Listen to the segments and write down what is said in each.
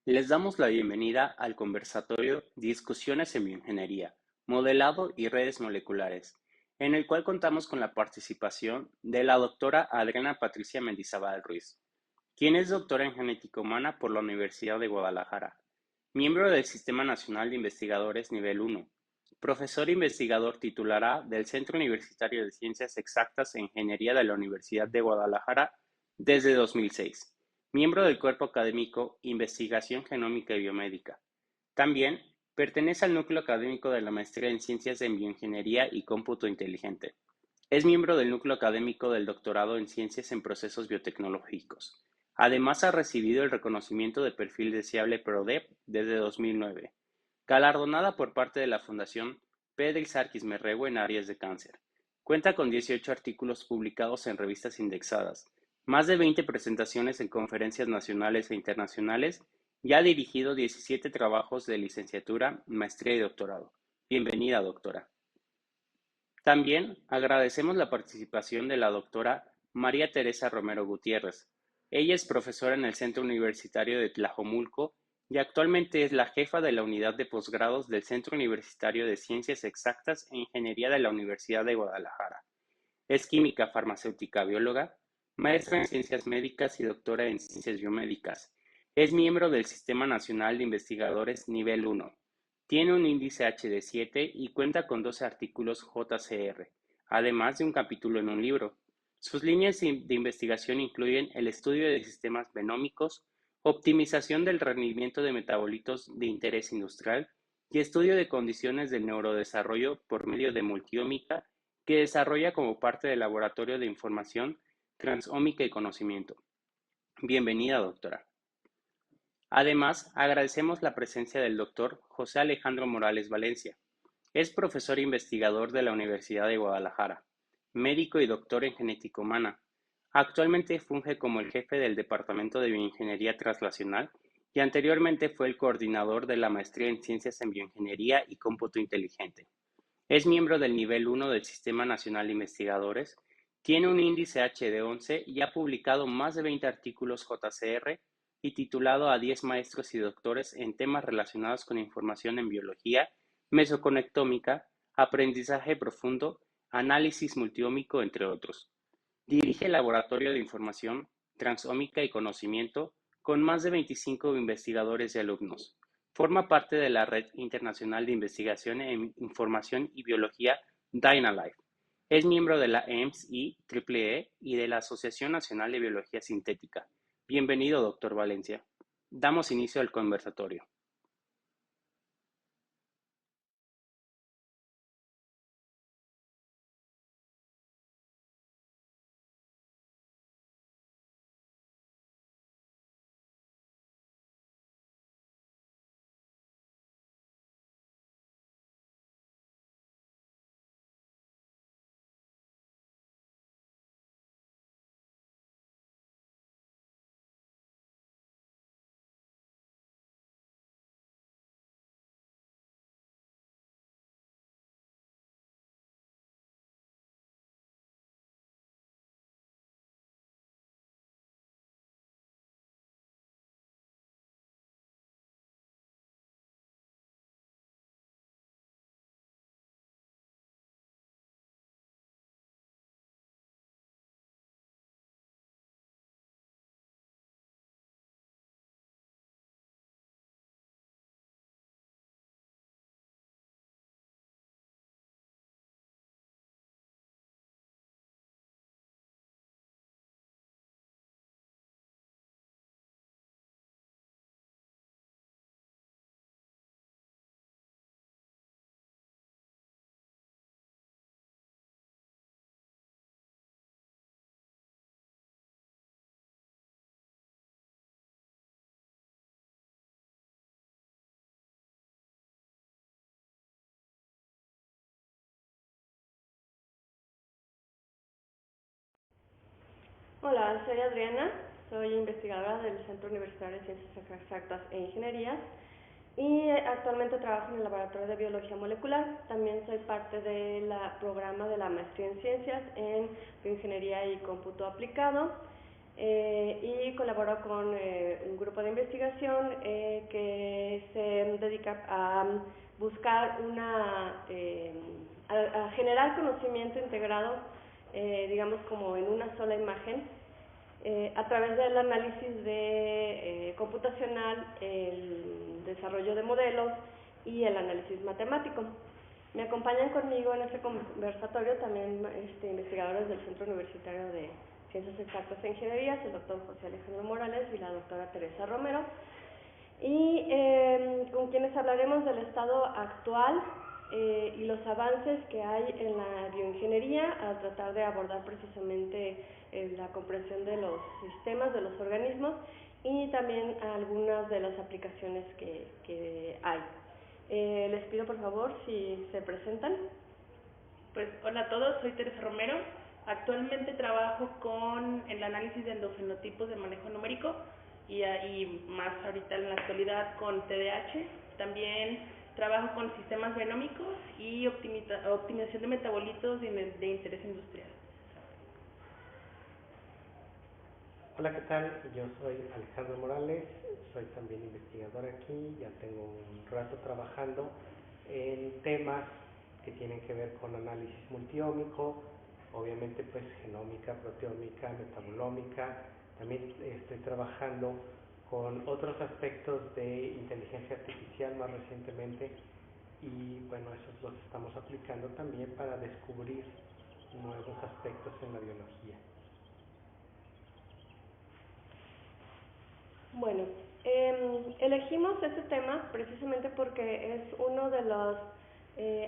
Les damos la bienvenida al conversatorio Discusiones en Bioingeniería, Modelado y Redes Moleculares, en el cual contamos con la participación de la doctora Adriana Patricia Mendizábal Ruiz, quien es doctora en genética humana por la Universidad de Guadalajara, miembro del Sistema Nacional de Investigadores Nivel 1, profesor investigador titular A del Centro Universitario de Ciencias Exactas e Ingeniería de la Universidad de Guadalajara desde 2006, miembro del cuerpo académico Investigación Genómica y Biomédica. También pertenece al núcleo académico de la Maestría en Ciencias en Bioingeniería y Cómputo Inteligente. Es miembro del núcleo académico del doctorado en Ciencias en Procesos Biotecnológicos. Además, ha recibido el reconocimiento de perfil deseable PRODEP desde 2009, galardonada por parte de la Fundación Pedro Sarkis Merregua en áreas de cáncer. Cuenta con 18 artículos publicados en revistas indexadas, más de 20 presentaciones en conferencias nacionales e internacionales y ha dirigido 17 trabajos de licenciatura, maestría y doctorado. Bienvenida, doctora. También agradecemos la participación de la doctora María Teresa Romero Gutiérrez. Ella es profesora en el Centro Universitario de Tlajomulco y actualmente es la jefa de la unidad de posgrados del Centro Universitario de Ciencias Exactas e Ingeniería de la Universidad de Guadalajara. Es química farmacéutica bióloga, maestra en ciencias médicas y doctora en ciencias biomédicas. Es miembro del Sistema Nacional de Investigadores Nivel 1. Tiene un índice H de 7 y cuenta con 12 artículos JCR, además de un capítulo en un libro. Sus líneas de investigación incluyen el estudio de sistemas genómicos, optimización del rendimiento de metabolitos de interés industrial y estudio de condiciones del neurodesarrollo por medio de multiómica que desarrolla como parte del Laboratorio de Información, Transómica y Conocimiento. Bienvenida, doctora. Además, agradecemos la presencia del doctor José Alejandro Morales Valencia. Es profesor investigador de la Universidad de Guadalajara, médico y doctor en genética humana. Actualmente funge como el jefe del Departamento de Bioingeniería Translacional y anteriormente fue el coordinador de la Maestría en Ciencias en Bioingeniería y Cómputo Inteligente. Es miembro del Nivel 1 del Sistema Nacional de Investigadores, tiene un índice H de 11 y ha publicado más de 20 artículos JCR y titulado a 10 maestros y doctores en temas relacionados con información en biología, mesoconectómica, aprendizaje profundo, análisis multiómico, entre otros. Dirige el Laboratorio de Información, Transómica y Conocimiento con más de 25 investigadores y alumnos. Forma parte de la Red Internacional de Investigación en Información y Biología DynaLife. Es miembro de la EMS-IEEE y de la Asociación Nacional de Biología Sintética. Bienvenido, doctor Valencia. Damos inicio al conversatorio. Hola, soy Adriana, soy investigadora del Centro Universitario de Ciencias Exactas e Ingenierías y actualmente trabajo en el Laboratorio de Biología Molecular. También soy parte del programa de la Maestría en Ciencias en Bioingeniería y Cómputo Aplicado y colaboro con un grupo de investigación investigación que se dedica a buscar a generar conocimiento integrado, digamos como en una sola imagen, a través del análisis computacional, el desarrollo de modelos y el análisis matemático. Me acompañan conmigo en este conversatorio también investigadores del Centro Universitario de Ciencias Exactas e Ingenierías, el doctor José Alejandro Morales y la doctora Teresa Romero, y con quienes hablaremos del estado actual y los avances que hay en la bioingeniería al tratar de abordar precisamente la comprensión de los sistemas, de los organismos y también algunas de las aplicaciones que hay. Les pido por favor si se presentan. Pues hola a todos, soy Teresa Romero. Actualmente trabajo con el análisis de endofenotipos de manejo numérico y más ahorita en la actualidad con TDAH. También trabajo con sistemas genómicos y optimización de metabolitos de interés industrial. Hola, ¿qué tal? Yo soy Alejandro Morales, soy también investigador aquí, ya tengo un rato trabajando en temas que tienen que ver con análisis multiómico, obviamente pues genómica, proteómica, metabolómica. También estoy trabajando con otros aspectos de inteligencia artificial más recientemente y bueno, esos los estamos aplicando también para descubrir nuevos aspectos en la biología. Bueno, elegimos este tema precisamente porque es uno de las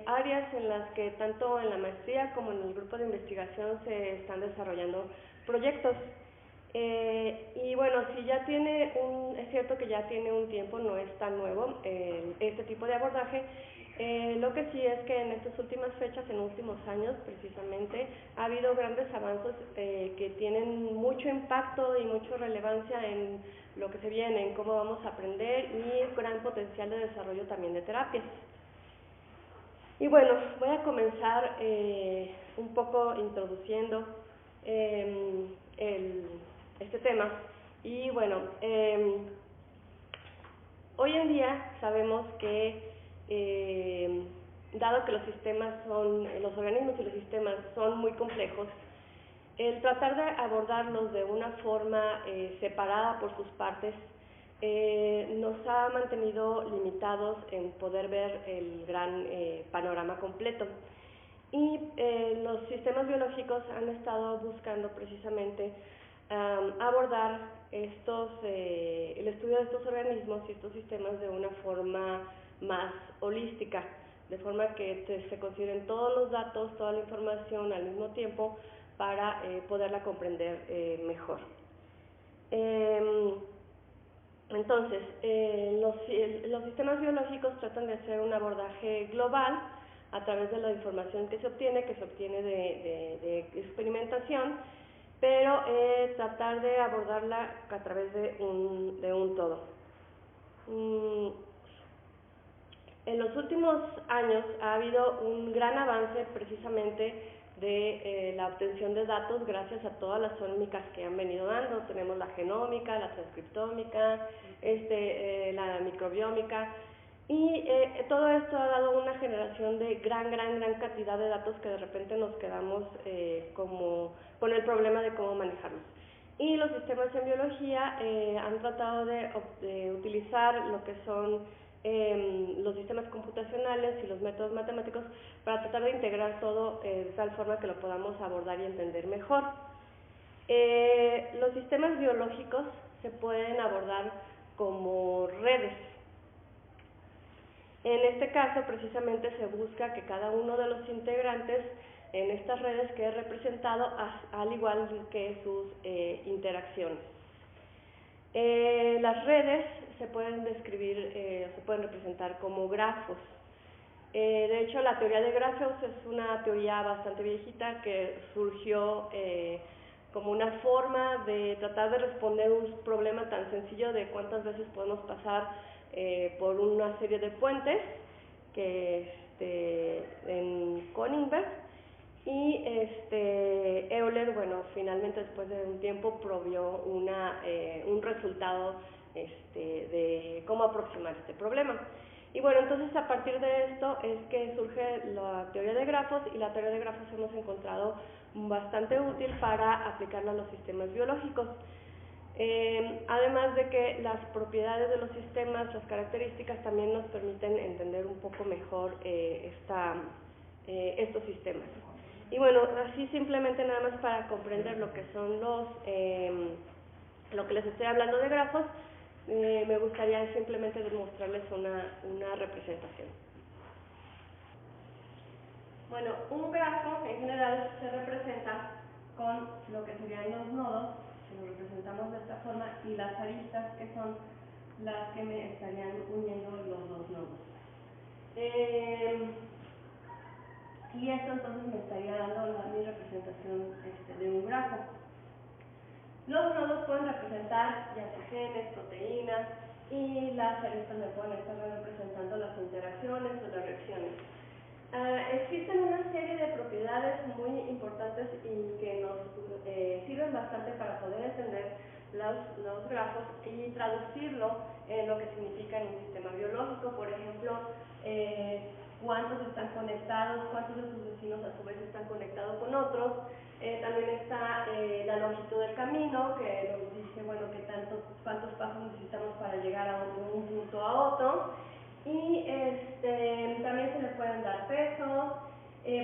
áreas en las que tanto en la maestría como en el grupo de investigación se están desarrollando proyectos. Y bueno, si ya es cierto que ya tiene un tiempo, no es tan nuevo este tipo de abordaje. Lo que sí es que en estas últimas fechas, en últimos años precisamente, ha habido grandes avances que tienen mucho impacto y mucha relevancia en lo que se viene, en cómo vamos a aprender y gran potencial de desarrollo también de terapias. Y bueno, voy a comenzar un poco introduciendo este tema. Y bueno, hoy en día sabemos que dado que los organismos y los sistemas son muy complejos, el tratar de abordarlos de una forma separada por sus partes nos ha mantenido limitados en poder ver el gran panorama completo. Y los sistemas biológicos han estado buscando precisamente abordar el estudio de estos organismos y estos sistemas de una forma más holística, de forma que se consideren todos los datos, toda la información al mismo tiempo para poderla comprender mejor. Entonces, los sistemas biológicos tratan de hacer un abordaje global a través de la información que se obtiene de experimentación, pero tratar de abordarla a través de un todo. En los últimos años ha habido un gran avance precisamente de la obtención de datos gracias a todas las ómicas que han venido dando. Tenemos la genómica, la transcriptómica, la microbiómica, y todo esto ha dado una generación de gran cantidad de datos que de repente nos quedamos como con el problema de cómo manejarlos. Y los sistemas en biología han tratado de utilizar lo que son los sistemas computacionales y los métodos matemáticos para tratar de integrar todo de tal forma que lo podamos abordar y entender mejor. Los sistemas biológicos se pueden abordar como redes. En este caso, precisamente se busca que cada uno de los integrantes en estas redes quede representado al igual que sus interacciones. Las redes se pueden describir, se pueden representar como grafos. De hecho, la teoría de grafos es una teoría bastante viejita que surgió como una forma de tratar de responder un problema tan sencillo de cuántas veces podemos pasar por una serie de puentes en Königsberg, y Euler, bueno, finalmente después de un tiempo provió un resultado de cómo aproximar este problema. Y bueno, entonces a partir de esto es que surge la teoría de grafos, y la teoría de grafos hemos encontrado bastante útil para aplicarla a los sistemas biológicos. Además de que las propiedades de los sistemas, las características, también nos permiten entender un poco mejor estos sistemas. Y bueno, así simplemente nada más para comprender lo que son lo que les estoy hablando de grafos, me gustaría simplemente demostrarles una representación. Bueno, un grafo en general se representa con lo que serían los nodos, que lo representamos de esta forma, y las aristas, que son las que me estarían uniendo los dos nodos. Y esto entonces me estaría dando mi representación de un grafo. Los nodos pueden representar ya sea genes, proteínas, y las aristas me pueden estar representando las interacciones o las reacciones. Existen una serie de propiedades muy importantes y que nos sirven bastante para poder entender los grafos y traducirlo en lo que significa en un sistema biológico. Por ejemplo, cuántos están conectados, cuántos de sus vecinos a su vez están conectados con otros. También está la longitud del camino, que nos dice, bueno, cuántos pasos necesitamos para llegar a un punto a otro. Y también se le pueden dar pesos,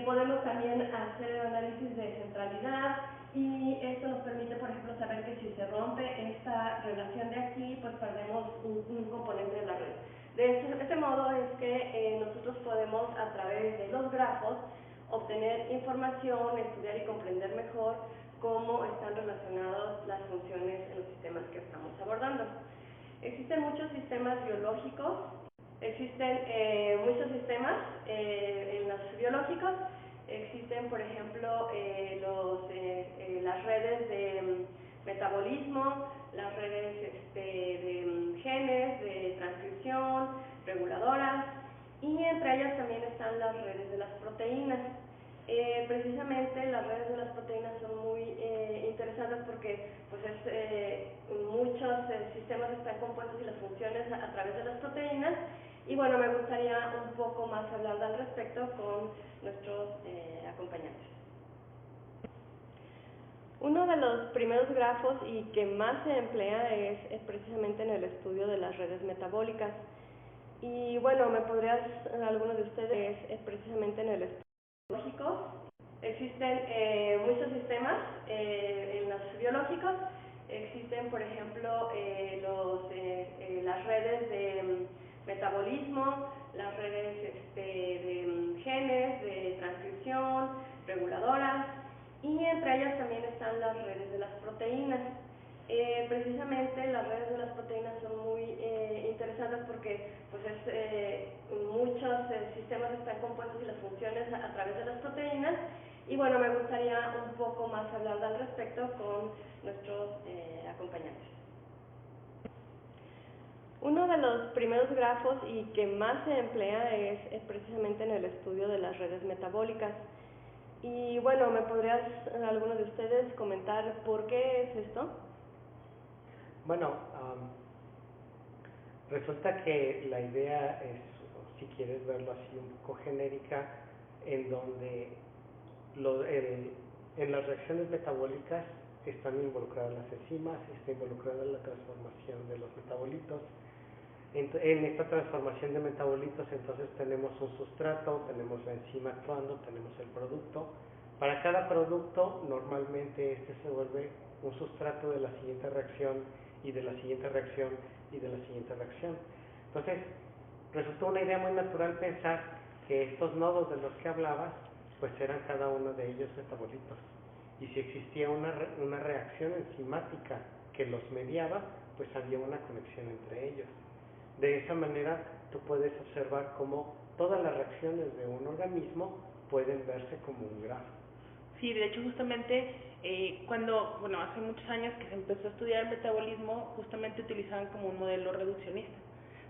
podemos también hacer el análisis de centralidad, y esto nos permite, por ejemplo, saber que si se rompe esta relación de aquí, pues perdemos un componente de la red. De este modo es que nosotros podemos, a través de los grafos, obtener información, estudiar y comprender mejor cómo están relacionadas las funciones en los sistemas que estamos abordando. Existen muchos sistemas biológicos, existen muchos sistemas en los biológicos. Existen, por ejemplo, las redes de metabolismo, las redes de genes, de transcripción, reguladoras, y entre ellas también están las redes de las proteínas. Precisamente las redes de las proteínas son muy interesantes porque pues muchos sistemas están compuestos y las funciones a través de las proteínas. Y bueno, me gustaría un poco más hablar al respecto con nuestros acompañantes. Uno de los primeros grafos y que más se emplea es precisamente en el estudio de las redes metabólicas. Y bueno, algunos de ustedes, es precisamente en el estudio biológicos. Existen muchos sistemas en los biológicos. Existen, por ejemplo, las redes de metabolismo, las redes de genes, de transcripción, reguladoras, y entre ellas también están las redes de las proteínas. Precisamente las redes de las proteínas son muy interesantes porque pues muchos sistemas están compuestos y las funciones a través de las proteínas. Y bueno, me gustaría un poco más hablar al respecto con nuestros acompañantes. Uno de los primeros grafos y que más se emplea es precisamente en el estudio de las redes metabólicas. Y bueno, algunos de ustedes comentar por qué es esto? Bueno, resulta que la idea es, si quieres verlo así un poco genérica, en donde en las reacciones metabólicas están involucradas las enzimas, está involucrada la transformación de los metabolitos. En esta transformación de metabolitos entonces tenemos un sustrato, tenemos la enzima actuando, tenemos el producto. Para cada producto normalmente se vuelve un sustrato de la siguiente reacción, y de la siguiente reacción, y de la siguiente reacción. Entonces resultó una idea muy natural pensar que estos nodos de los que hablabas pues eran cada uno de ellos metabolitos, y si existía una reacción enzimática que los mediaba, pues había una conexión entre ellos. De esa manera tú puedes observar cómo todas las reacciones de un organismo pueden verse como un grafo. Sí, de hecho justamente hace muchos años que se empezó a estudiar el metabolismo, justamente utilizaban como un modelo reduccionista,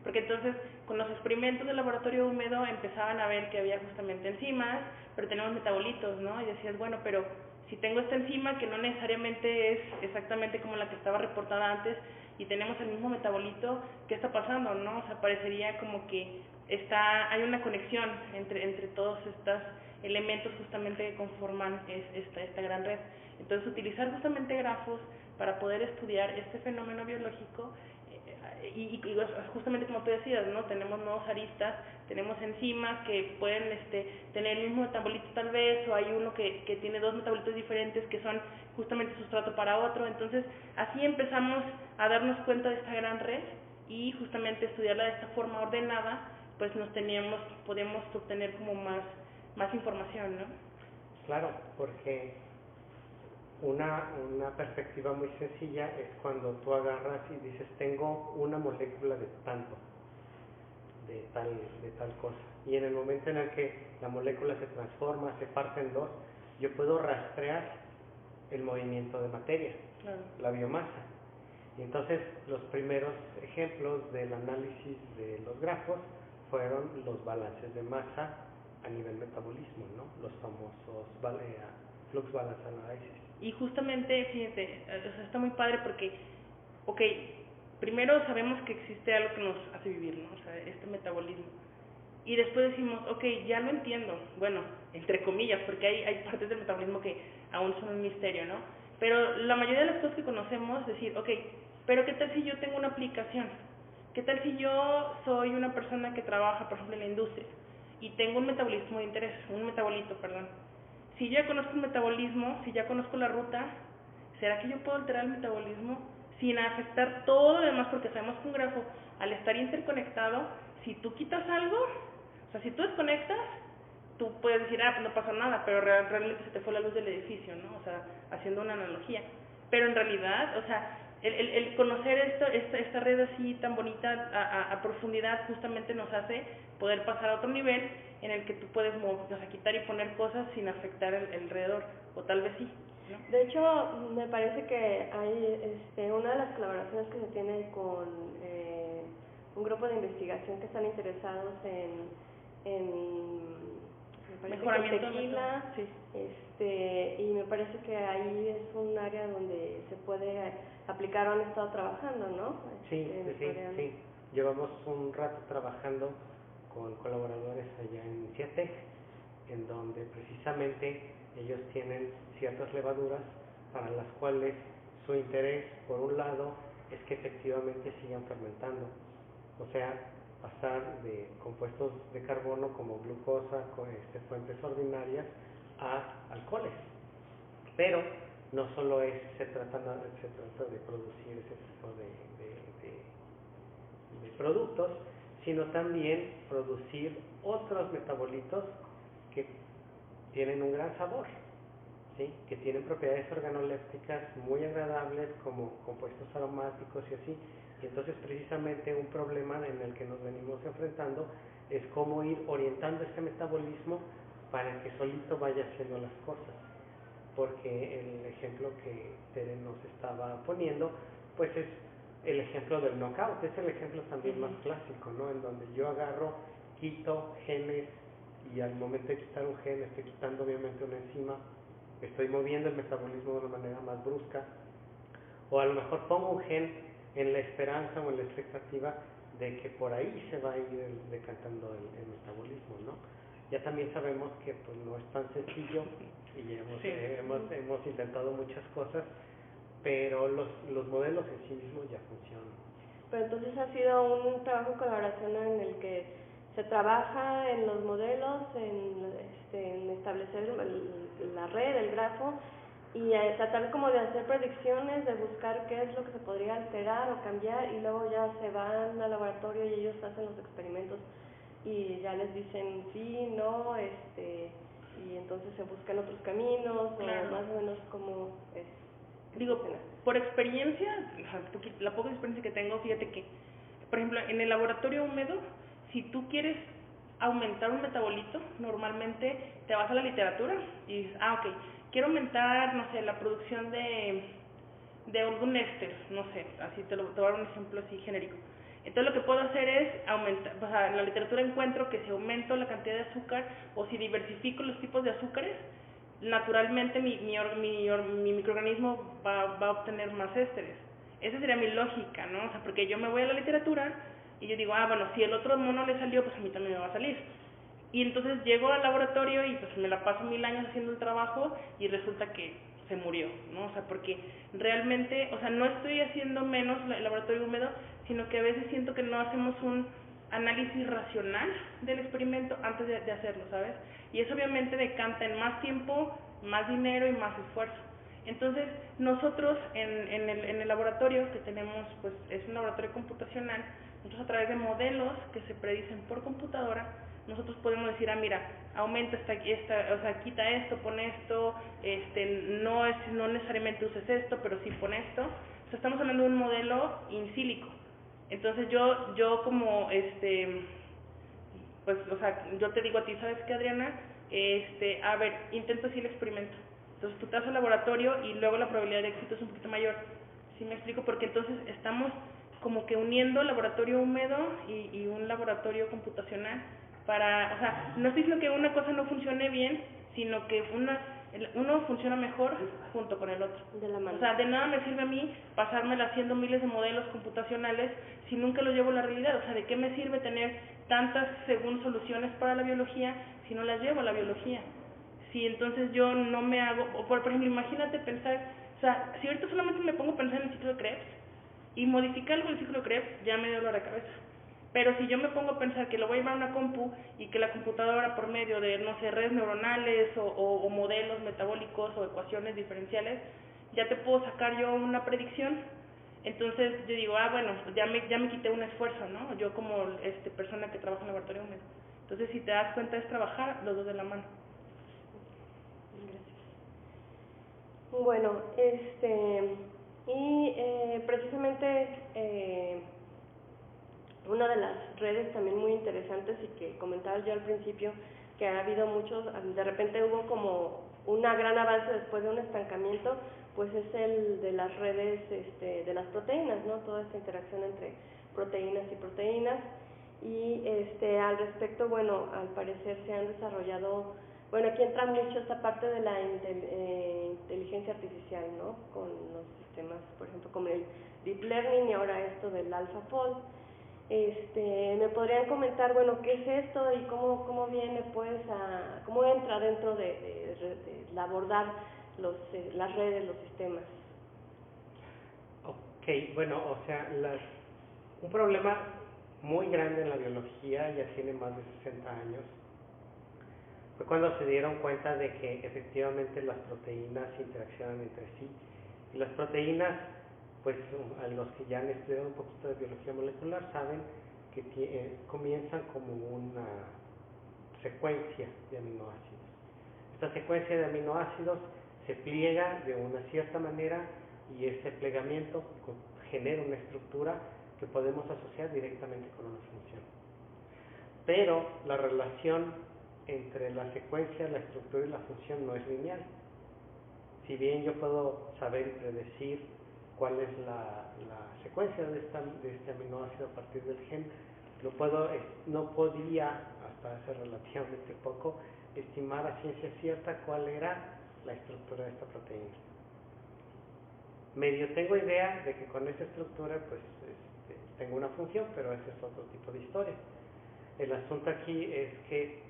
porque entonces con los experimentos de laboratorio húmedo empezaban a ver que había justamente enzimas, pero tenemos metabolitos, ¿no? Y decías, bueno, pero si tengo esta enzima que no necesariamente es exactamente como la que estaba reportada antes, y tenemos el mismo metabolito, ¿qué está pasando, no? O sea, parecería como que hay una conexión entre todos estos elementos justamente que conforman esta gran red. Entonces, utilizar justamente grafos para poder estudiar este fenómeno biológico, y justamente como tú decías, ¿no? Tenemos nuevos aristas, tenemos enzimas que pueden tener el mismo metabolito tal vez, o hay uno que tiene dos metabolitos diferentes que son justamente sustrato para otro. Entonces, así empezamos a darnos cuenta de esta gran red, y justamente estudiarla de esta forma ordenada, pues podemos obtener como más información, ¿no? Claro, porque una perspectiva muy sencilla es cuando tú agarras y dices, tengo una molécula de tanto, de tal cosa. Y en el momento en el que la molécula se transforma, se parte en dos, yo puedo rastrear el movimiento de materia, claro, la biomasa. Y entonces los primeros ejemplos del análisis de los grafos fueron los balances de masa a nivel metabolismo, ¿no? Los famosos flux balance analysis. Y justamente, fíjate, o sea, está muy padre porque, ok, primero sabemos que existe algo que nos hace vivir, ¿no? O sea, este metabolismo. Y después decimos, ok, ya lo entiendo, bueno, entre comillas, porque hay partes del metabolismo que aún son un misterio, ¿no? Pero la mayoría de las cosas que conocemos, es decir, ok, pero ¿qué tal si yo tengo una aplicación? ¿Qué tal si yo soy una persona que trabaja, por ejemplo, en la industria y tengo un metabolismo de interés, un metabolito, perdón? Si ya conozco el metabolismo, si ya conozco la ruta, ¿será que yo puedo alterar el metabolismo sin afectar todo lo demás? Porque sabemos que un grafo, al estar interconectado, si tú quitas algo, o sea, si tú desconectas, tú puedes decir, pues no pasó nada, pero realmente se te fue la luz del edificio, ¿no? O sea, haciendo una analogía. Pero en realidad, o sea, el conocer esta red así tan bonita a profundidad justamente nos hace poder pasar a otro nivel en el que tú puedes quitar y poner cosas sin afectar el alrededor, o tal vez sí, ¿no? De hecho, me parece que hay una de las colaboraciones que se tiene con un grupo de investigación que están interesados me parece Mejoramiento que tequila, sí. y me parece que ahí es un área donde se puede aplicar o han estado trabajando, ¿no? Sí. Llevamos un rato trabajando con colaboradores allá en CIATEC, en donde precisamente ellos tienen ciertas levaduras para las cuales su interés, por un lado, es que efectivamente sigan fermentando, o sea, pasar de compuestos de carbono como glucosa, con fuentes ordinarias, a alcoholes. Pero no solo se trata de producir ese tipo de productos, sino también producir otros metabolitos que tienen un gran sabor, ¿sí? Que tienen propiedades organolépticas muy agradables como compuestos aromáticos y así. Y entonces precisamente un problema en el que nos venimos enfrentando es cómo ir orientando este metabolismo para que solito vaya haciendo las cosas. Porque el ejemplo que Tere nos estaba poniendo, pues es el ejemplo del knockout, es el ejemplo también más clásico, ¿no? En donde yo agarro, quito genes, y al momento de quitar un gen estoy quitando obviamente una enzima, estoy moviendo el metabolismo de una manera más brusca, o a lo mejor pongo un gen en la esperanza o en la expectativa de que por ahí se va a ir decantando el metabolismo, ¿no? Ya también sabemos que pues no es tan sencillo y hemos intentado muchas cosas, pero los modelos en sí mismos ya funcionan. Pero entonces ha sido un trabajo de colaboración en el que se trabaja en los modelos, en establecer la red, el grafo, y tratar como de hacer predicciones, de buscar qué es lo que se podría alterar o cambiar, y luego ya se van al laboratorio y ellos hacen los experimentos y ya les dicen sí, no, y entonces se buscan otros caminos, claro, o más o menos como es. Digo, por experiencia, la poca experiencia que tengo, fíjate que, por ejemplo, en el laboratorio húmedo, si tú quieres aumentar un metabolito, normalmente te vas a la literatura y dices, ok, quiero aumentar, no sé, la producción de algún éster, no sé, así te voy a dar un ejemplo así genérico. Entonces lo que puedo hacer es aumentar, o sea, en la literatura encuentro que si aumento la cantidad de azúcar o si diversifico los tipos de azúcares, naturalmente mi microorganismo va a obtener más ésteres. esa sería mi lógica, ¿no? O sea, porque yo me voy a la literatura y yo digo, bueno, si el otro mono le salió, pues a mí también me va a salir. Y entonces llego al laboratorio y pues me la paso 1000 años haciendo el trabajo y resulta que se murió, ¿no? O sea, porque realmente, o sea, no estoy haciendo menos el laboratorio húmedo, sino que a veces siento que no hacemos un análisis racional del experimento antes de hacerlo, ¿sabes? Y eso obviamente decanta en más tiempo, más dinero y más esfuerzo. Entonces, nosotros en el laboratorio que tenemos, pues es un laboratorio computacional, nosotros a través de modelos que se predicen por computadora, nosotros podemos decir, mira, aumenta o sea, quita esto, pone esto, no necesariamente uses esto, pero sí pone esto. O sea, estamos hablando de un modelo in silico. Entonces yo como, pues, o sea, yo te digo a ti, ¿sabes qué, Adriana? A ver, intento así el experimento. Entonces tú te vas al laboratorio y luego la probabilidad de éxito es un poquito mayor. ¿Sí me explico? Porque entonces estamos como que uniendo laboratorio húmedo y un laboratorio computacional para, o sea, no estoy diciendo que una cosa no funcione bien, sino que uno funciona mejor junto con el otro. De la mano. O sea, de nada me sirve a mí pasármela haciendo miles de modelos computacionales si nunca los llevo a la realidad. O sea, ¿de qué me sirve tener tantas, según, soluciones para la biología si no las llevo a la biología? Si entonces yo no me hago, o por ejemplo, imagínate pensar, o sea, si ahorita solamente me pongo a pensar en el ciclo de Krebs y modificar algo del ciclo de Krebs, ya me dio dolor de cabeza. Pero si yo me pongo a pensar que lo voy a llevar a una compu y que la computadora por medio de, no sé, redes neuronales o modelos metabólicos o ecuaciones diferenciales, ya te puedo sacar yo una predicción, entonces yo digo, bueno, ya me quité un esfuerzo, ¿no? Yo como persona que trabaja en laboratorio húmedo. Entonces, si te das cuenta, es trabajar los dos de la mano. Gracias. Bueno, precisamente una de las redes también muy interesantes y que comentaba yo al principio, que ha habido muchos, de repente hubo como una gran avance después de un estancamiento, pues es el de las redes de las proteínas, ¿no? Toda esta interacción entre proteínas y proteínas. Y al respecto, bueno, al parecer se han desarrollado, bueno, aquí entra mucho esta parte de la inteligencia artificial, ¿no? Con los sistemas, por ejemplo, como el Deep Learning y ahora esto del AlphaFold. ¿Me podrían comentar, bueno, qué es esto y cómo viene, pues, cómo entra dentro de abordar las redes, los sistemas? Ok, bueno, o sea, un problema muy grande en la biología, ya tiene más de 60 años, fue cuando se dieron cuenta de que efectivamente las proteínas interaccionan entre sí. Y las proteínas, pues a los que ya han estudiado un poquito de biología molecular saben que comienzan como una secuencia de aminoácidos. Esta secuencia de aminoácidos se pliega de una cierta manera y ese plegamiento genera una estructura que podemos asociar directamente con una función. Pero la relación entre la secuencia, la estructura y la función no es lineal. Si bien yo puedo saber y predecir cuál es la secuencia de este aminoácido a partir del gen, no podía, hasta hace relativamente poco, estimar a ciencia cierta cuál era la estructura de esta proteína. Medio tengo idea de que con esa estructura pues tengo una función, pero ese es otro tipo de historia. El asunto aquí es que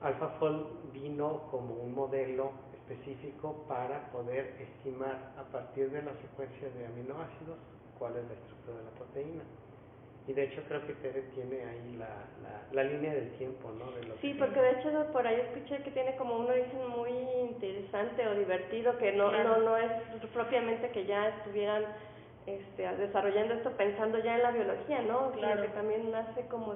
AlphaFold vino como un modelo específico para poder estimar a partir de la secuencia de aminoácidos cuál es la estructura de la proteína. Y de hecho creo que Tere tiene ahí la línea del tiempo, ¿no? Sí, porque de hecho por ahí escuché que tiene como un origen muy interesante o divertido, que no es propiamente que ya estuvieran desarrollando esto pensando ya en la biología, ¿no? Claro. Sino que también nace como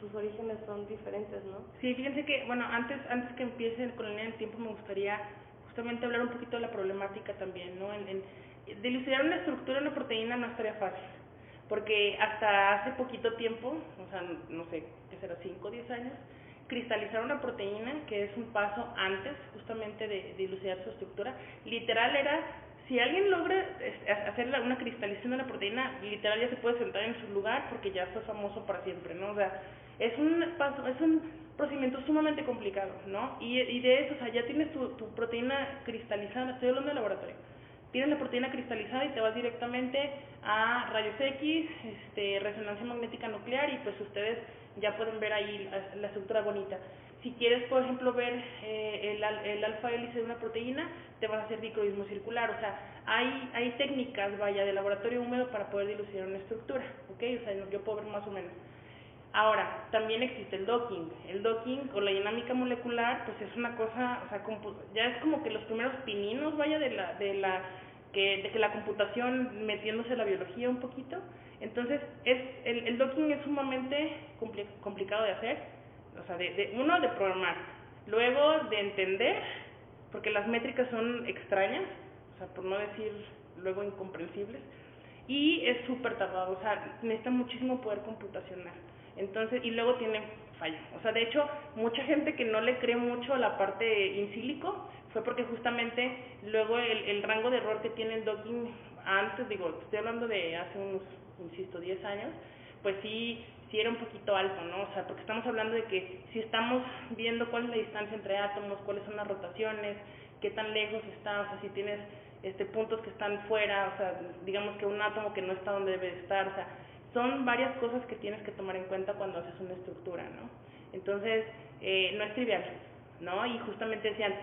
sus orígenes son diferentes, ¿no? Sí, fíjense que, bueno, antes que empiecen con la línea del tiempo me gustaría justamente hablar un poquito de la problemática también, ¿no? Dilucidar una estructura de una proteína no estaría fácil, porque hasta hace poquito tiempo, o sea, no sé, ¿qué será? 5 o 10 años, cristalizar una proteína, que es un paso antes justamente de dilucidar su estructura, literal era, si alguien logra hacer una cristalización de una proteína, literal ya se puede sentar en su lugar porque ya fue famoso para siempre, ¿no? O sea, es un procedimiento sumamente complicado, ¿no? Y de eso, o sea, ya tienes tu proteína cristalizada, estoy hablando de laboratorio, tienes la proteína cristalizada y te vas directamente a rayos X, resonancia magnética nuclear, y pues ustedes ya pueden ver ahí la estructura bonita. Si quieres, por ejemplo, ver el alfa hélice de una proteína, te vas a hacer dicroismo circular. O sea, hay técnicas, vaya, de laboratorio húmedo para poder dilucidar una estructura, ¿ok? O sea, yo puedo ver más o menos. Ahora, también existe el docking. El docking o la dinámica molecular, pues es una cosa, o sea, ya es como que los primeros pininos, vaya, de que la computación metiéndose en la biología un poquito. Entonces, el docking es sumamente complicado de hacer, o sea, uno, de programar, luego de entender, porque las métricas son extrañas, o sea, por no decir luego incomprensibles, y es súper tardado, o sea, necesita muchísimo poder computacional. Entonces, y luego tiene fallo. O sea, de hecho, mucha gente que no le cree mucho a la parte in silico fue porque justamente luego el rango de error que tiene el docking antes, digo, estoy hablando de hace unos, insisto, 10 años, pues sí era un poquito alto, ¿no? O sea, porque estamos hablando de que si estamos viendo cuál es la distancia entre átomos, cuáles son las rotaciones, qué tan lejos está, o sea, si tienes puntos que están fuera, o sea, digamos que un átomo que no está donde debe estar, o sea, son varias cosas que tienes que tomar en cuenta cuando haces una estructura, ¿no? Entonces, no es trivial, ¿no? Y justamente decían,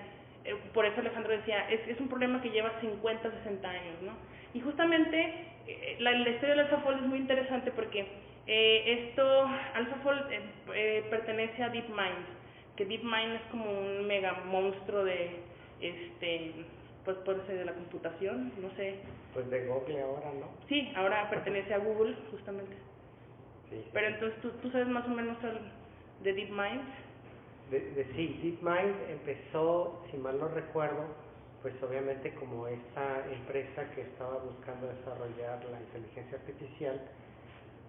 por eso Alejandro decía, es un problema que lleva 50, 60 años, ¿no? Y justamente la historia del AlphaFold es muy interesante porque AlphaFold pertenece a DeepMind, que DeepMind es como un mega monstruo de, pues puede ser de la computación, no sé. Pues de Google ahora, ¿no? Sí, ahora pertenece a Google, justamente. Sí. Pero entonces, ¿tú sabes más o menos de DeepMind? Sí, DeepMind empezó, si mal no recuerdo, pues obviamente como esta empresa que estaba buscando desarrollar la inteligencia artificial,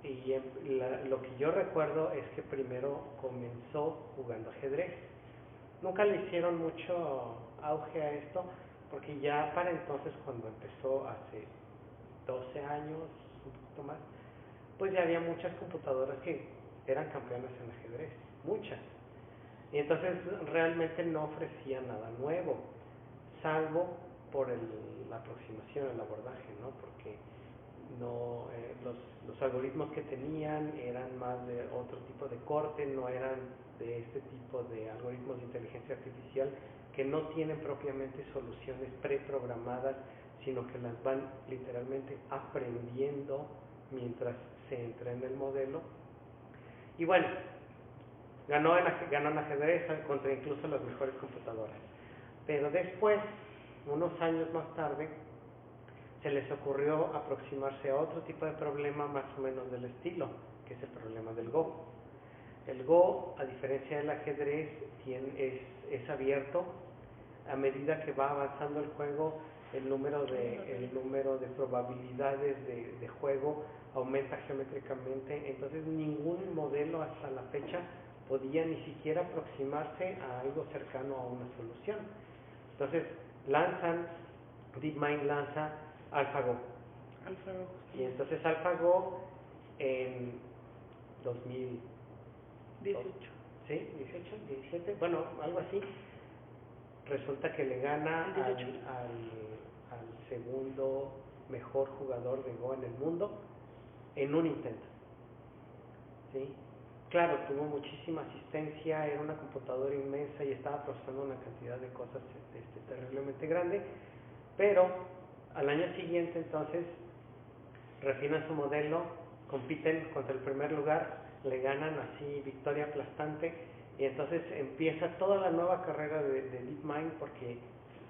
y lo que yo recuerdo es que primero comenzó jugando ajedrez. Nunca le hicieron mucho auge a esto, porque ya para entonces, cuando empezó hace 12 años, un poquito más, pues ya había muchas computadoras que eran campeonas en ajedrez, muchas. Y entonces realmente no ofrecía nada nuevo, salvo por la aproximación, el abordaje, ¿no? Porque no, los algoritmos que tenían eran más de otro tipo de corte, no eran de este tipo de algoritmos de inteligencia artificial que no tienen propiamente soluciones preprogramadas, sino que las van literalmente aprendiendo mientras se entrena el modelo. Y bueno, ganó en ajedrez contra incluso las mejores computadoras. Pero después, unos años más tarde, se les ocurrió aproximarse a otro tipo de problema más o menos del estilo, que es el problema del Go. El Go, a diferencia del ajedrez, es abierto. A medida que va avanzando el juego, el número de probabilidades de juego aumenta geométricamente. Entonces ningún modelo hasta la fecha podía ni siquiera aproximarse a algo cercano a una solución. Entonces DeepMind lanza AlphaGo. Y entonces AlphaGo en 2018, ¿sí? 18, 17, bueno, algo así, resulta que le gana al segundo mejor jugador de Go en el mundo en un intento, ¿sí? Claro, tuvo muchísima asistencia, era una computadora inmensa y estaba procesando una cantidad de cosas terriblemente grande, pero al año siguiente entonces refinan su modelo, compiten contra el primer lugar, le ganan así victoria aplastante, y entonces empieza toda la nueva carrera de DeepMind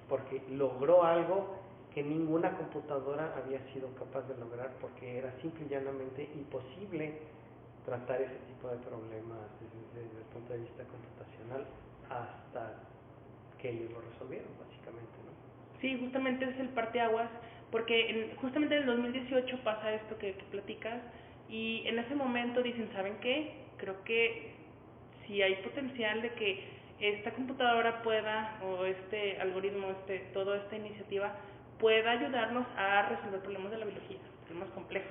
porque logró algo que ninguna computadora había sido capaz de lograr, porque era simple y llanamente imposible tratar ese tipo de problemas desde el punto de vista computacional hasta que ellos lo resolvieron, básicamente, ¿no? Sí, justamente es el parteaguas, porque justamente en el 2018 pasa esto que platicas, y en ese momento dicen, ¿saben qué? Creo que si hay potencial de que esta computadora pueda, o este algoritmo, toda esta iniciativa, pueda ayudarnos a resolver problemas de la biología, problemas complejos.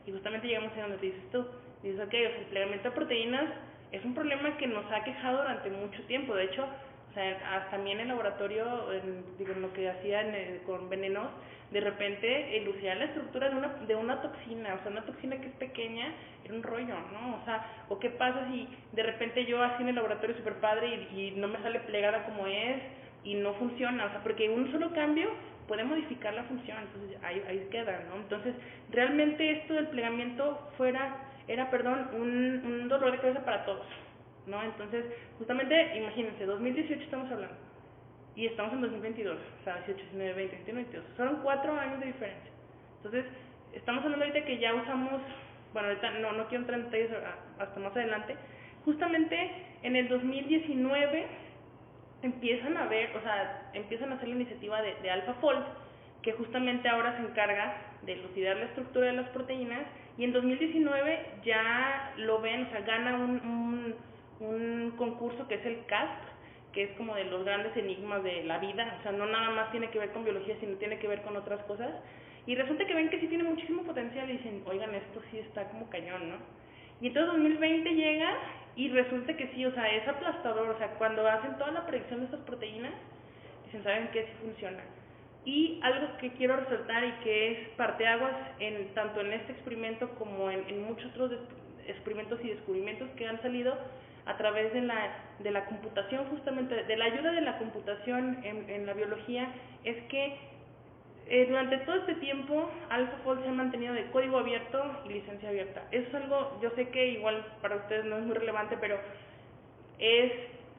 Y justamente llegamos a donde te dices tú, dices, ok, o sea, el plegamiento de proteínas es un problema que nos ha quejado durante mucho tiempo. De hecho, o O sea, hasta a mí en el laboratorio, en lo que hacía con venenos, de repente elucidar la estructura de una toxina, o sea, una toxina que es pequeña, era un rollo, ¿no? O sea, o qué pasa si de repente yo así en el laboratorio super padre y no me sale plegada como es y no funciona, o sea, porque un solo cambio puede modificar la función, entonces ahí queda, ¿no? Entonces, realmente esto del plegamiento era un dolor de cabeza para todos, ¿no? Entonces, justamente, imagínense, 2018 estamos hablando, y estamos en 2022, o sea, 18, 19, 20, 21, 22, son 4 años de diferencia. Entonces, estamos hablando ahorita que ya usamos, bueno, ahorita no quiero entrar en detalles hasta más adelante, justamente en el 2019 empiezan a ver, o sea, empiezan a hacer la iniciativa de AlphaFold, que justamente ahora se encarga de elucidar la estructura de las proteínas, y en 2019 ya lo ven, o sea, gana un concurso que es el CASP, que es como de los grandes enigmas de la vida, o sea, no nada más tiene que ver con biología, sino tiene que ver con otras cosas, y resulta que ven que sí tiene muchísimo potencial y dicen, oigan, esto sí está como cañón, ¿no? Y entonces 2020 llega y resulta que sí, o sea, es aplastador, o sea, cuando hacen toda la predicción de estas proteínas, dicen, ¿saben qué? Sí funciona. Y algo que quiero resaltar y que es parteaguas tanto en este experimento como en muchos otros experimentos y descubrimientos que han salido a través de la computación, justamente de la ayuda de la computación en la biología, es que durante todo este tiempo AlphaFold se ha mantenido de código abierto y licencia abierta. Eso es algo, yo sé que igual para ustedes no es muy relevante, pero es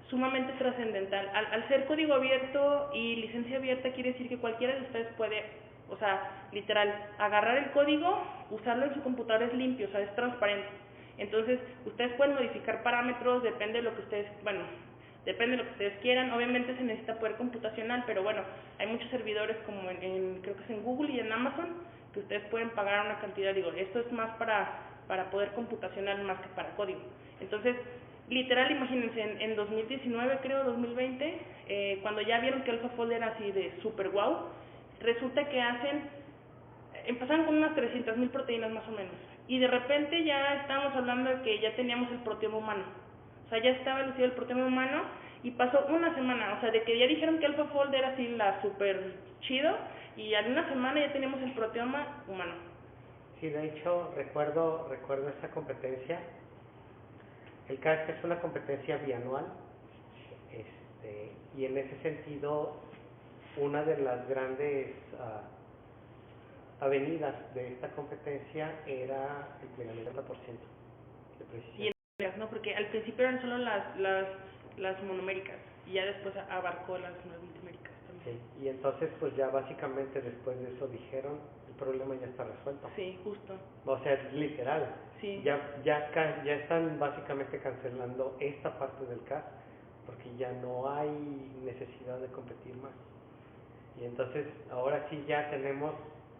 sumamente trascendental. Al ser código abierto y licencia abierta quiere decir que cualquiera de ustedes puede, o sea, literal, agarrar el código, usarlo en su computadora, es limpio, o sea, es transparente. Entonces, ustedes pueden modificar parámetros, depende de lo que ustedes, bueno, depende de lo que ustedes quieran. Obviamente se necesita poder computacional, pero bueno, hay muchos servidores como creo que es en Google y en Amazon, que ustedes pueden pagar una cantidad, digo, esto es más para poder computacional más que para código. Entonces, literal, imagínense, en 2019, creo, 2020, cuando ya vieron que AlphaFold era así de super wow, resulta que empezaron con unas 300,000 proteínas más o menos, y de repente ya estábamos hablando de que ya teníamos el proteoma humano, o sea, ya estaba elucidado el proteoma humano, y pasó una semana, o sea, de que ya dijeron que AlphaFold era así la super chido, y en una semana ya teníamos el proteoma humano. Sí, de hecho, recuerdo esa competencia. El CASP es una competencia bianual, y en ese sentido, una de las grandes avenidas de esta competencia era el plegamiento del 30% de precisión. Y ¿no? Porque al principio eran solo las monoméricas, y ya después abarcó las multiméricas también. Sí, y entonces pues ya básicamente después de eso dijeron, el problema ya está resuelto. Sí, justo. O sea, literal. Sí. Ya están básicamente cancelando esta parte del CAS porque ya no hay necesidad de competir más. Y entonces ahora sí ya tenemos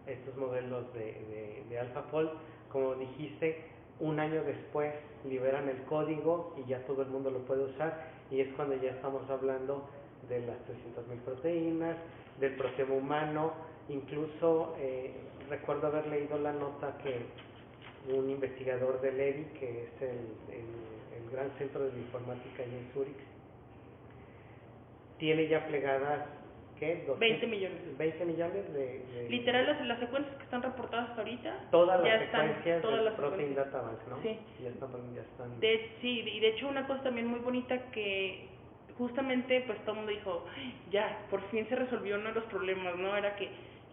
estos modelos de AlphaFold. Como dijiste, un año después liberan el código y ya todo el mundo lo puede usar, y es cuando ya estamos hablando de las 300,000 proteínas, del proteoma humano. Incluso recuerdo haber leído la nota que un investigador del EBI, que es el gran centro de informática allá en Zúrich, tiene ya plegadas, ¿qué? 20 millones. 20 millones de... Literal, las secuencias que están reportadas hasta ahorita. Todas ya las secuencias todas del las Protein secuencias. Databank, ¿no? Sí. Ya están... Sí, y de hecho una cosa también muy bonita que justamente pues todo el mundo dijo, ya, por fin se resolvió uno de los problemas, ¿no? Era que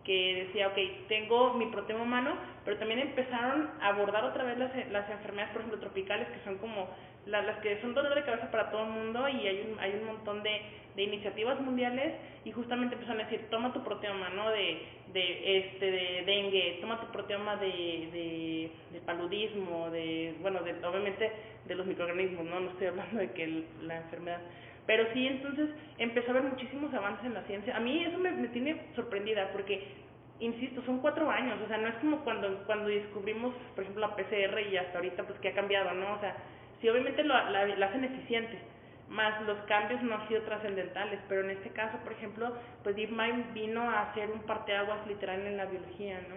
decía, ok, tengo mi proteoma humano, pero también empezaron a abordar otra vez las enfermedades, por ejemplo, tropicales, que son como las que son dolor de cabeza para todo el mundo, y hay un montón de iniciativas mundiales, y justamente empezaron a decir, toma tu proteoma, ¿no? de dengue, toma tu proteoma de paludismo, obviamente de los microorganismos, no estoy hablando de que la enfermedad. Pero sí, entonces empezó a haber muchísimos avances en la ciencia. A mí eso me tiene sorprendida porque, insisto, son 4 años, o sea, no es como cuando descubrimos, por ejemplo, la PCR y hasta ahorita pues que ha cambiado, ¿no? O sea, sí, obviamente la hacen eficiente, más los cambios no han sido trascendentales, pero en este caso, por ejemplo, pues DeepMind vino a hacer un parteaguas literal en la biología, ¿no?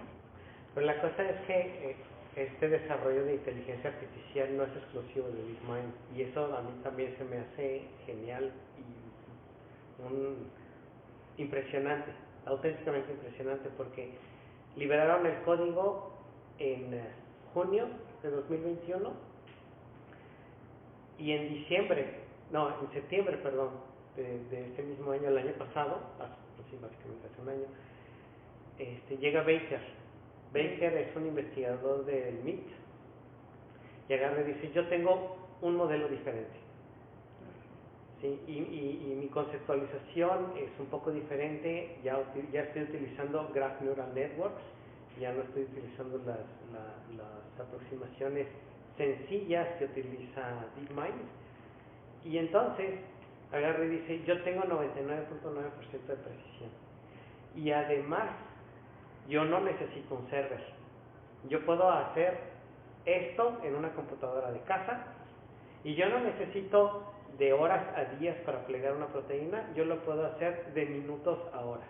Pero la cosa es que este desarrollo de inteligencia artificial no es exclusivo de DeepMind, y eso a mí también se me hace genial impresionante, auténticamente impresionante, porque liberaron el código en junio de 2021 y en septiembre, perdón, de ese mismo año, el año pasado, sí, básicamente hace un año, llega Baker. Baker es un investigador del MIT y agarra y dice, yo tengo un modelo diferente. Sí, y mi conceptualización es un poco diferente, ya estoy utilizando Graph Neural Networks, ya no estoy utilizando las aproximaciones sencillas que utiliza DeepMind, y entonces agarra y dice, yo tengo 99.9% de precisión, y además yo no necesito un server, yo puedo hacer esto en una computadora de casa, y yo no necesito de horas a días para plegar una proteína, yo lo puedo hacer de minutos a horas.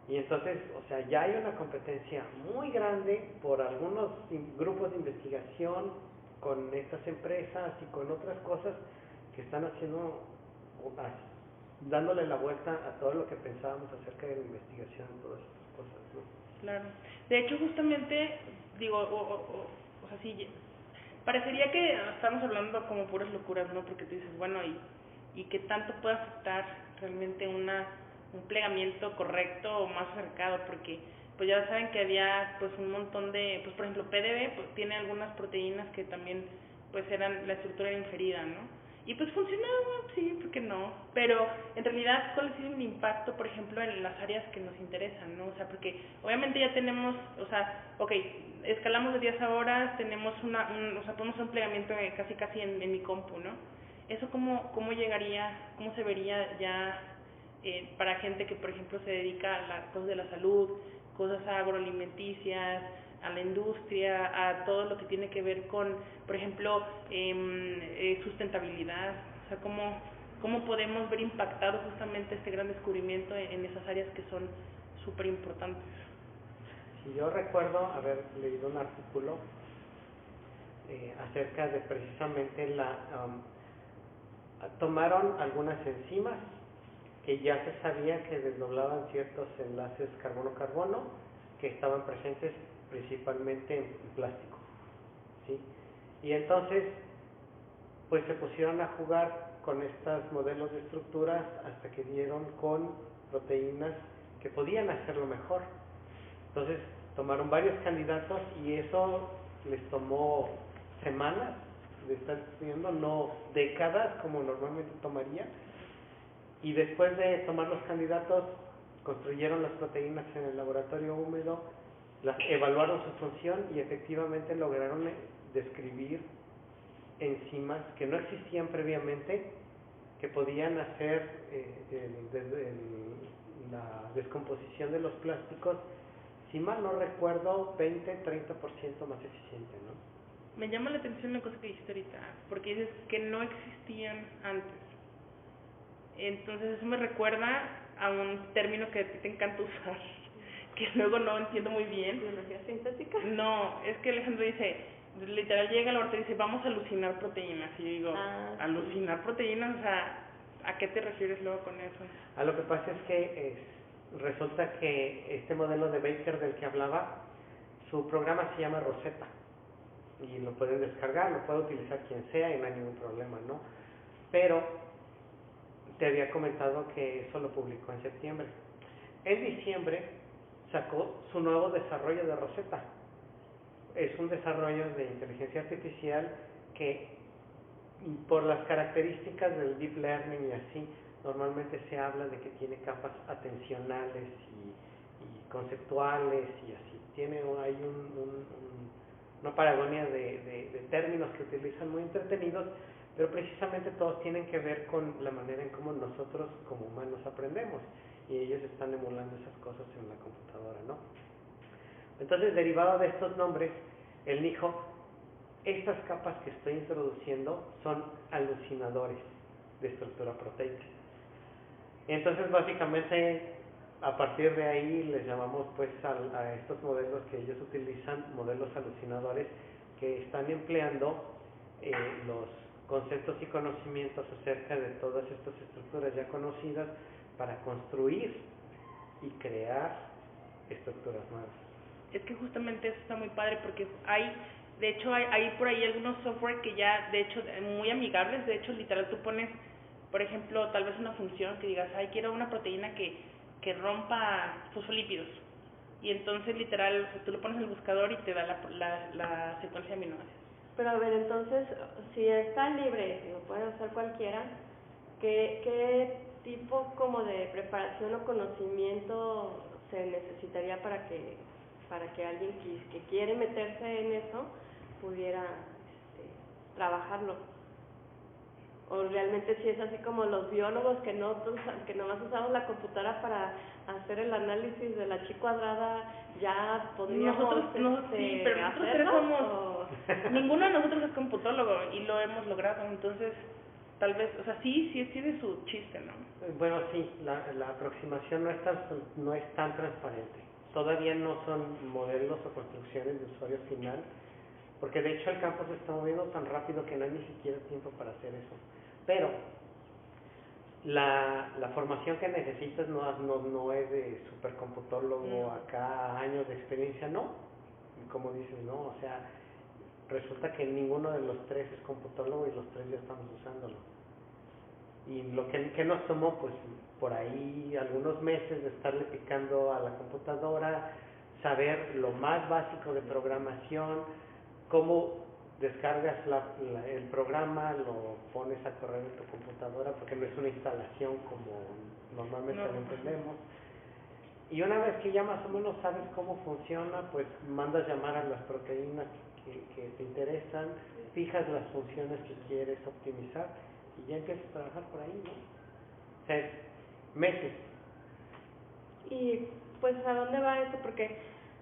Y entonces, o sea, ya hay una competencia muy grande por algunos grupos de investigación con estas empresas y con otras cosas que están haciendo, dándole la vuelta a todo lo que pensábamos acerca de la investigación y todas estas cosas, ¿no? Claro. De hecho, justamente, digo, o sea, sí, parecería que estamos hablando como puras locuras, ¿no? Porque tú dices, bueno, ¿y qué tanto puede afectar realmente un plegamiento correcto o más acercado? Porque pues ya saben que había pues un montón de, pues por ejemplo PDB pues tiene algunas proteínas que también pues la estructura era inferida, ¿no? Y pues funcionaba, sí, ¿por qué no? Pero en realidad, ¿cuál es el impacto, por ejemplo, en las áreas que nos interesan, ¿no? O sea, porque obviamente ya tenemos, o sea, ok, escalamos de 10 a horas, tenemos o sea, podemos hacer un plegamiento casi en mi compu, ¿no? Eso cómo llegaría, cómo se vería ya para gente que, por ejemplo, se dedica a las cosas de la salud, cosas agroalimenticias, a la industria, a todo lo que tiene que ver con, por ejemplo, sustentabilidad, o sea, cómo podemos ver impactado justamente este gran descubrimiento en esas áreas que son súper importantes. Si yo recuerdo haber leído un artículo acerca de precisamente tomaron algunas enzimas que ya se sabía que desdoblaban ciertos enlaces carbono-carbono que estaban presentes principalmente en plástico, ¿sí? Y entonces pues se pusieron a jugar con estos modelos de estructuras hasta que dieron con proteínas que podían hacerlo mejor. Entonces tomaron varios candidatos y eso les tomó semanas de estar estudiando, no décadas como normalmente tomaría. Y después de tomar los candidatos, construyeron las proteínas en el laboratorio húmedo, las evaluaron su función y efectivamente lograron describir enzimas que no existían previamente, que podían hacer la descomposición de los plásticos, si mal no recuerdo, 20-30% más eficiente, ¿no? Me llama la atención una cosa que dijiste ahorita, porque dices que no existían antes. Entonces eso me recuerda a un término que a ti te encanta usar, que luego no entiendo muy bien. ¿Biología sintética? No, es que Alejandro dice, literal llega al laboratorio y dice, vamos a alucinar proteínas. Y yo digo, ¿alucinar sí. proteínas? O sea, ¿a qué te refieres luego con eso? A lo que pasa es que resulta que este modelo de Baker del que hablaba, su programa se llama Rosetta y lo pueden descargar, lo puede utilizar quien sea y no hay ningún problema, ¿no? Pero te había comentado que eso lo publicó en septiembre. En diciembre sacó su nuevo desarrollo de Rosetta. Es un desarrollo de inteligencia artificial que, por las características del deep learning y así, normalmente se habla de que tiene capas atencionales y conceptuales y así. Hay una paragonia de términos que utilizan muy entretenidos, pero precisamente todos tienen que ver con la manera en cómo nosotros como humanos aprendemos, y ellos están emulando esas cosas en la computadora, ¿no? Entonces, derivado de estos nombres, él dijo, estas capas que estoy introduciendo son alucinadores de estructura proteica. Entonces, básicamente, a partir de ahí les llamamos pues a estos modelos que ellos utilizan, modelos alucinadores, que están empleando los conceptos y conocimientos acerca de todas estas estructuras ya conocidas para construir y crear estructuras nuevas. Es que justamente eso está muy padre porque de hecho hay por ahí algunos software que ya, de hecho, muy amigables. De hecho, literal, tú pones, por ejemplo, tal vez una función que digas, quiero una proteína que rompa fosfolípidos. Y entonces, literal, tú lo pones en el buscador y te da la secuencia de aminoácidos. Pero a ver, entonces, si está libre, si lo puede usar cualquiera, ¿qué tipo como de preparación o conocimiento se necesitaría para que alguien que quiere meterse en eso pudiera trabajarlo? O realmente si es así como los biólogos que nomás usamos la computadora para hacer el análisis de la chi cuadrada, ya podríamos sí, pero nosotros tres somos ninguno de nosotros es computólogo y lo hemos logrado, entonces tal vez, o sea, sí tiene su chiste, ¿no? Bueno, sí, la aproximación no es tan transparente. Todavía no son modelos o construcciones de usuario final, porque de hecho el campo se está moviendo tan rápido que no hay ni siquiera tiempo para hacer eso. Pero la formación que necesitas no es de supercomputólogo acá, años de experiencia, no. Como dices, no, o sea, resulta que ninguno de los tres es computólogo y los tres ya estamos usándolo. Y lo que nos tomó, pues, por ahí algunos meses de estarle picando a la computadora, saber lo más básico de programación, cómo descargas el programa, lo pones a correr en tu computadora, porque no es una instalación como normalmente lo entendemos. Y una vez que ya más o menos sabes cómo funciona, pues mandas llamar a las proteínas que te interesan, fijas las funciones que quieres optimizar y ya empiezas a trabajar por ahí, ¿no? O sea, meses. Y pues ¿a dónde va eso? Porque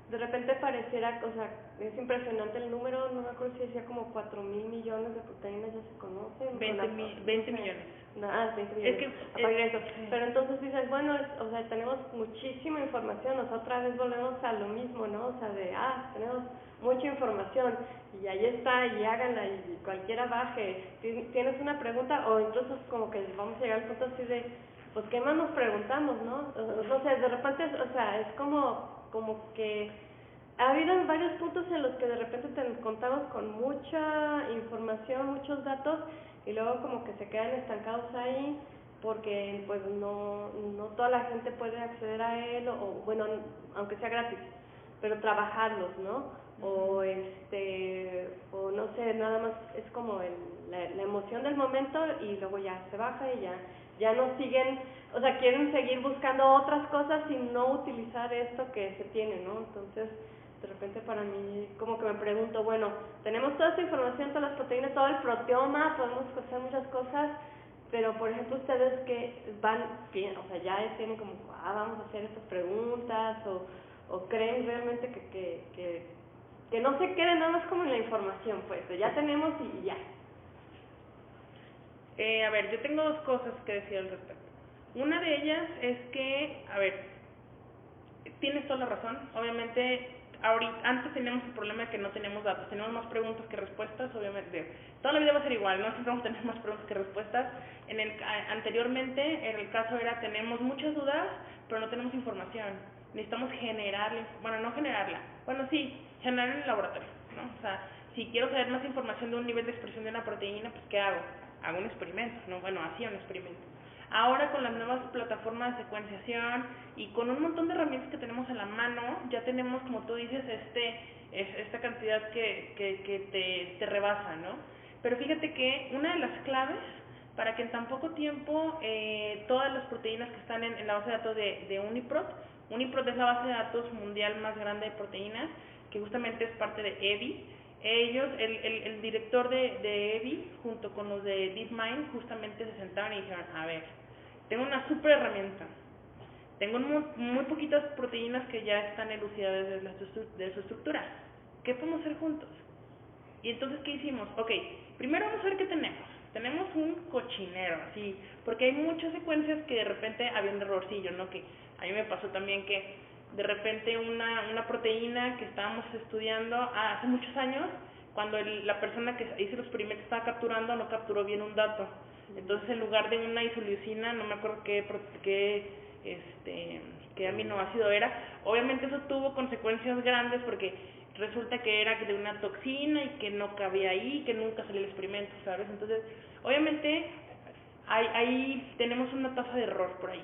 de repente pareciera, o sea, es impresionante el número, no me acuerdo si decía como 4.000 millones de proteínas ya se conocen. 20 millones. No, 20 millones. Pero entonces dices, bueno, o sea, tenemos muchísima información, nosotros otra vez volvemos a lo mismo, ¿no? O sea, tenemos mucha información y ahí está, y háganla, y cualquiera baje. ¿Tienes una pregunta? O incluso como que vamos a llegar al punto así de, pues, ¿qué más nos preguntamos, no? No sé, de repente, o sea, es como que ha habido varios puntos en los que de repente te contamos con mucha información, muchos datos, y luego como que se quedan estancados ahí porque pues no toda la gente puede acceder a él, o bueno, aunque sea gratis, pero trabajarlos, ¿no? O o no sé, nada más es como la emoción del momento y luego ya se baja y ya no siguen, o sea, quieren seguir buscando otras cosas y no utilizar esto que se tiene, ¿no? Entonces, de repente para mí como que me pregunto, bueno, tenemos toda esta información, todas las proteínas, todo el proteoma, podemos hacer muchas cosas, pero por ejemplo ustedes que o sea, ya tienen como, vamos a hacer estas preguntas, o creen realmente que no se quede nada más como en la información, pues, ya tenemos y ya. A ver, yo tengo dos cosas que decir al respecto. Una de ellas es que, a ver, tienes toda la razón, obviamente. Antes teníamos el problema de que no teníamos datos, teníamos más preguntas que respuestas, obviamente. Toda la vida va a ser igual, ¿no? Siempre vamos a tener más preguntas que respuestas. Anteriormente, en el caso era, tenemos muchas dudas, pero no tenemos información. Necesitamos generarla, bueno, no generarla, bueno, sí, generarla en el laboratorio, ¿no? O sea, si quiero saber más información de un nivel de expresión de una proteína, pues, ¿qué hago? Hago un experimento, ¿no? Bueno, hacía un experimento. Ahora con las nuevas plataformas de secuenciación y con un montón de herramientas que tenemos a la mano, ya tenemos, como tú dices, esta cantidad que te rebasa, ¿no? Pero fíjate que una de las claves para que en tan poco tiempo todas las proteínas que están en la base de datos de UniProt es la base de datos mundial más grande de proteínas, que justamente es parte de EBI. Ellos, el director de EBI, junto con los de DeepMind, justamente se sentaron y dijeron, a ver, tengo una super herramienta, tengo muy poquitas proteínas que ya están elucidadas de su estructura, ¿qué podemos hacer juntos? Y entonces, ¿qué hicimos? Ok, primero vamos a ver qué tenemos. Tenemos un cochinero, así, porque hay muchas secuencias que de repente había un errorcillo, ¿no? Que a mí me pasó también que de repente una proteína que estábamos estudiando hace muchos años, cuando la persona que hizo el experimento estaba capturando no capturó bien un dato. Entonces, en lugar de una isoleucina, no me acuerdo qué aminoácido era, obviamente eso tuvo consecuencias grandes porque resulta que era de una toxina y que no cabía ahí, que nunca salió el experimento, ¿sabes? Entonces, obviamente, ahí tenemos una tasa de error por ahí,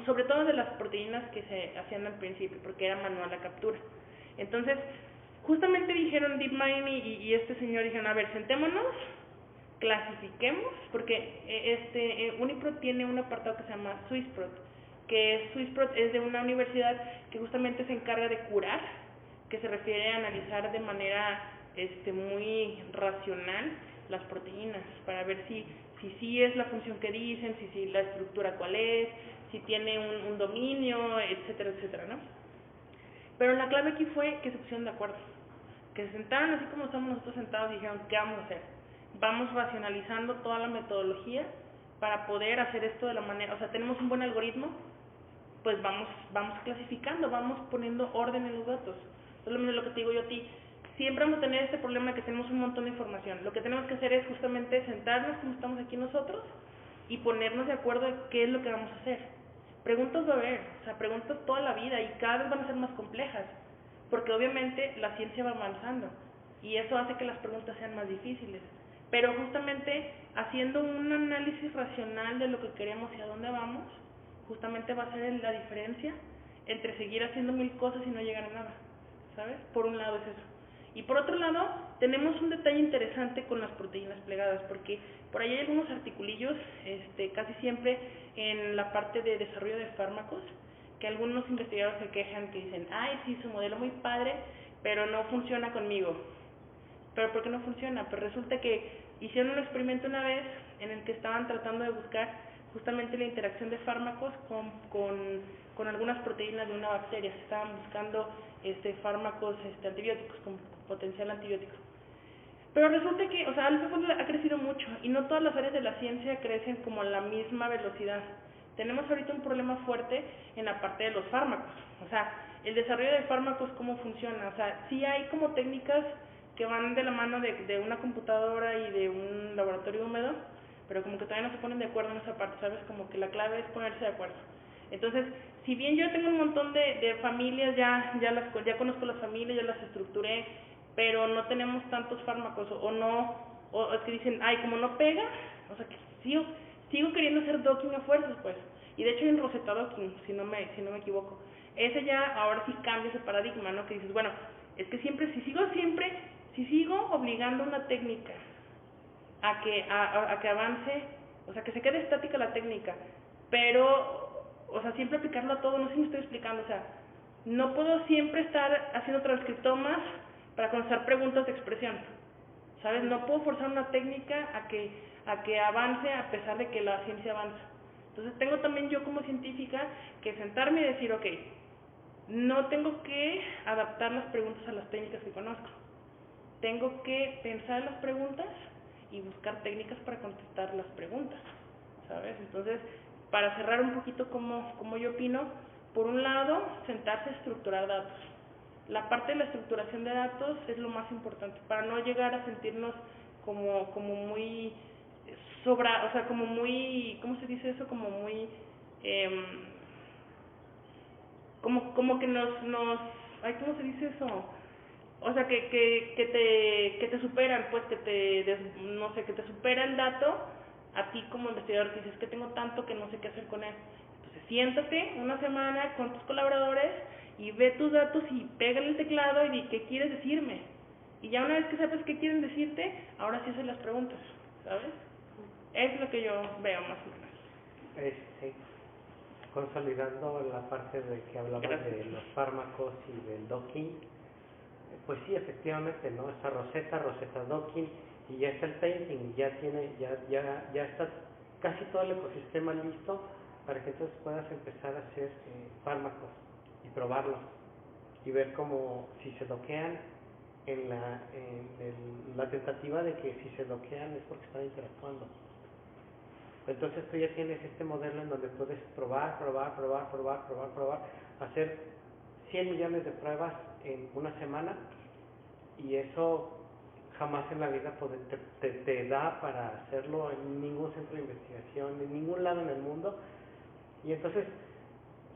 sobre todo de las proteínas que se hacían al principio, porque era manual la captura. Entonces, justamente dijeron DeepMind y este señor dijeron, a ver, sentémonos, clasifiquemos, porque UniProt tiene un apartado que se llama SwissProt, que SwissProt es de una universidad que justamente se encarga de curar, que se refiere a analizar de manera muy racional las proteínas, para ver si es la función que dicen, si la estructura cuál es, si tiene un dominio, etcétera, etcétera, ¿no? Pero la clave aquí fue que se pusieron de acuerdo, que se sentaron así como estamos nosotros sentados y dijeron, ¿qué vamos a hacer? Vamos racionalizando toda la metodología para poder hacer esto de la manera, o sea, tenemos un buen algoritmo, pues vamos clasificando, vamos poniendo orden en los datos. Es lo que te digo yo a ti, siempre vamos a tener este problema de que tenemos un montón de información. Lo que tenemos que hacer es justamente sentarnos como estamos aquí nosotros y ponernos de acuerdo de qué es lo que vamos a hacer. Preguntas va a haber, o sea, preguntas toda la vida y cada vez van a ser más complejas, porque obviamente la ciencia va avanzando y eso hace que las preguntas sean más difíciles. Pero justamente haciendo un análisis racional de lo que queremos y a dónde vamos, justamente va a ser la diferencia entre seguir haciendo mil cosas y no llegar a nada, ¿sabes? Por un lado es eso. Y por otro lado, tenemos un detalle interesante con las proteínas plegadas, porque por ahí hay algunos articulillos, casi siempre en la parte de desarrollo de fármacos, que algunos investigadores se quejan, que dicen, ay, sí, su modelo muy padre, pero no funciona conmigo. ¿Pero por qué no funciona? Pues resulta que hicieron un experimento una vez en el que estaban tratando de buscar justamente la interacción de fármacos con algunas proteínas de una bacteria. Se estaban buscando fármacos antibióticos, con potencial antibiótico. Pero resulta que, o sea, AlphaFold ha crecido mucho y no todas las áreas de la ciencia crecen como a la misma velocidad. Tenemos ahorita un problema fuerte en la parte de los fármacos. O sea, el desarrollo de fármacos, ¿cómo funciona? O sea, sí hay como técnicas que van de la mano de una computadora y de un laboratorio húmedo, pero como que todavía no se ponen de acuerdo en esa parte, ¿sabes? Como que la clave es ponerse de acuerdo. Entonces, si bien yo tengo un montón de familias, ya conozco las familias, ya las estructuré, pero no tenemos tantos fármacos, o es que dicen, ay, como no pega, o sea, que sigo queriendo hacer docking a fuerzas, pues. Y de hecho hay un Rosetta Docking, si no me equivoco. Ese ya, ahora sí cambia ese paradigma, ¿no? Que dices, bueno, es que si sigo obligando una técnica a que avance, o sea, que se quede estática la técnica, pero, o sea, siempre aplicarlo a todo, no sé si me estoy explicando, o sea, no puedo siempre estar haciendo transcriptomas para contestar preguntas de expresión, ¿sabes? No puedo forzar una técnica a que avance a pesar de que la ciencia avanza. Entonces tengo también yo como científica que sentarme y decir, ok, no tengo que adaptar las preguntas a las técnicas que conozco. Tengo que pensar en las preguntas y buscar técnicas para contestar las preguntas, ¿sabes? Entonces, para cerrar un poquito como yo opino, por un lado, sentarse a estructurar datos. La parte de la estructuración de datos es lo más importante, para no llegar a sentirnos como muy o sea, como muy, ¿cómo se dice eso? Como muy, como que ay, ¿cómo se dice eso? O sea, que te superan, pues, no sé, que te supera el dato a ti como investigador, que dices que tengo tanto que no sé qué hacer con él. Entonces, siéntate una semana con tus colaboradores y ve tus datos y pégale el teclado y di qué quieres decirme. Y ya una vez que sepas qué quieren decirte, ahora sí haces las preguntas, ¿sabes? Es lo que yo veo más o menos. Consolidando la parte de que hablabas de los fármacos y del docking, pues sí, efectivamente, ¿no? Esa Rosetta Docking, y ya está el painting, ya está casi todo el ecosistema listo para que entonces puedas empezar a hacer fármacos y probarlos y ver cómo si se doquean en la tentativa de que si se doquean es porque están interactuando. Entonces tú ya tienes este modelo en donde puedes probar, hacer 100 millones de pruebas en una semana, y eso jamás en la vida te da para hacerlo en ningún centro de investigación, en ningún lado en el mundo. Y entonces